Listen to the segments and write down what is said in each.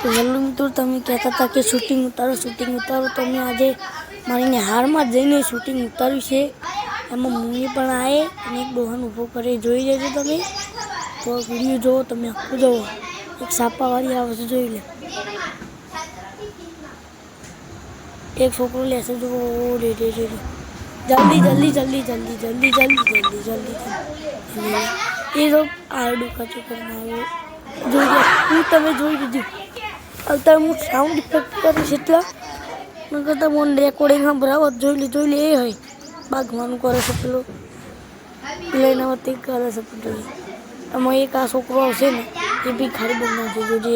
तो हेलो मित्रों, તમે કહેતા હતા કે શૂટિંગ ઉતારો તો મેં આજે મારી નિહારમાં જઈને શૂટિંગ ઉતાર્યું છે। એમાં મૂવી પણ આવે અને એક ડોહાન ઊભો કરે, જોઈ લેજો તમે। તો વિડીયો જોવો તમે, આખું જોવો। એક સાપાવાળી આવે છે, જોઈ લે। એક છોકરો લેશે, જો રે રે રે રે, જલ્દી જલ્દી જલ્દી જલ્દી જલ્દી જલ્દી જલ્દી જલ્દી એ તો આડું કાચું કરીને આવ્યો, જોઈ લે। હું તમે જોઈ લીધું। અત્યારે હું સાઉન્ડ ઇફેક્ટ કરીશ એટલા નકર તો મને રેકોર્ડિંગ સંભળાવો, જોઈ લે એ હોય બાગવાનું કરે છે પેલો એના વતી કરે છે પેલું। એમાં એક આ છોકરો આવશે ને એ બી ખાલી બનાવશે, જોજે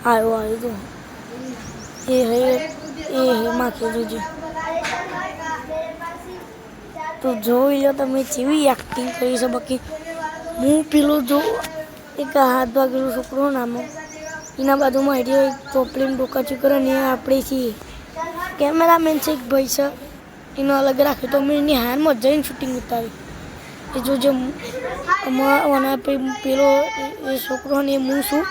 આવ્યો તો એ હે માખી જોજે। તો જોઈ લો તમે કેવી એક્ટિંગ કરી છે। બાકી હું પેલો જો એક હાથ વાગેલો છોકરો નામ એના બાજુમાં હેડ્યો એક ચોપડીને ડોકાચું કરે ને એ આપણે છીએ। કેમેરામેન છે એક ભાઈ છે, એનો અલગ રાખ્યો તો મેં એની હારમાં જઈને શૂટિંગ ઉતારી। એ જોજે મને પેલો એ છોકરો ને હું છું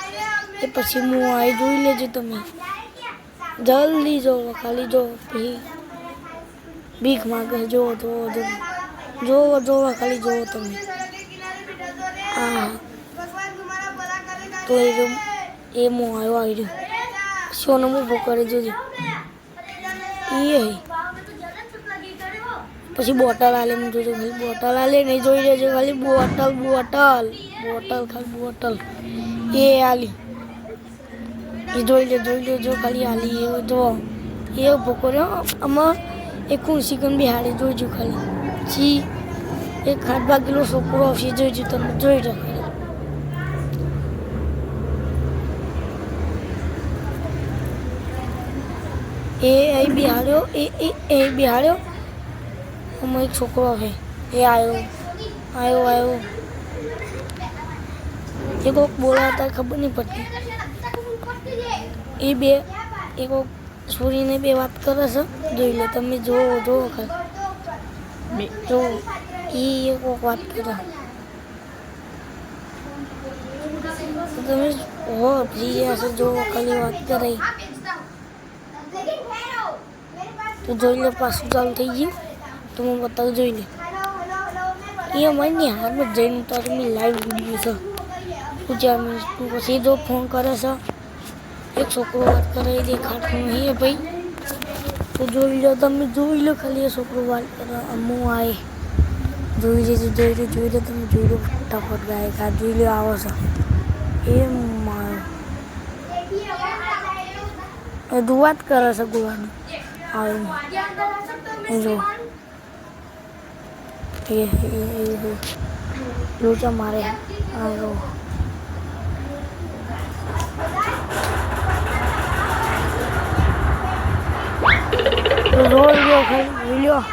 એ પછી હું આવી, જોઈ લેજો તમે। જલ્દી જોવો, ખાલી જો ભીખ માગે, જોવો ખાલી જોવો તમે। હા તો એ હું આવી રહ્યો સોનો ઊભો કરે, જોજે એ પછી બોટલ આલે, હું જોજો ખાલી બોટલ આલે નહીં, જોઈ લેજો ખાલી બોટલ એ આલી, એ જોઈ લેજો ખાલી આલી એ જો એ ઊભો કર્યો। આમાં એક ખુરશી કન બિહાડી, જોઈજો ખાલી પછી એક હાથ વાગેલો છોકરો આવશે, જોઈજો તમે, જોઈ લો એ બિહાડ્યો આમાં એક છોકરો આવે, એ આવ્યો એ કોક બોલાવતા ખબર નહીં પડતી। એ બે એ કોક છોરીને બે વાત કરે છે, જોઈ લે તમે, જોવો ખાલી જો એ કોક વાત કરે તમે હો ફ્રી હશે, જોવો ખાલી વાત કરે તો જોઈ લે। પાછું ચાલુ થઈ ગયું તો હું બતાવું, જોઈ લે એ અમારી હારમાં જઈને ઉતારી મેં લાઈવ વિડીયો છે। પછી જો ફોન કરે છે, એક છોકરો વાત કરે એ દેખાડતું નહીં ભાઈ, તો જોઈ લો તમે, જોઈ લો ખાલી એ છોકરો વાત કરે। હું આવે, જોઈ લો તમે, જોઈ લો ફટાફટ ગાય જોઈ લો આવો છે એ મારો વાત કરે છે ગોવાની આવે જો લોચા મારે આવ્યો રોલ ગયો ખાલી લ્યો।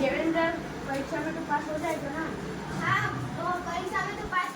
देवेंद्र परीक्षा में तो पास हो जाएगा ना? हाँ, तो परीक्षा में तो पास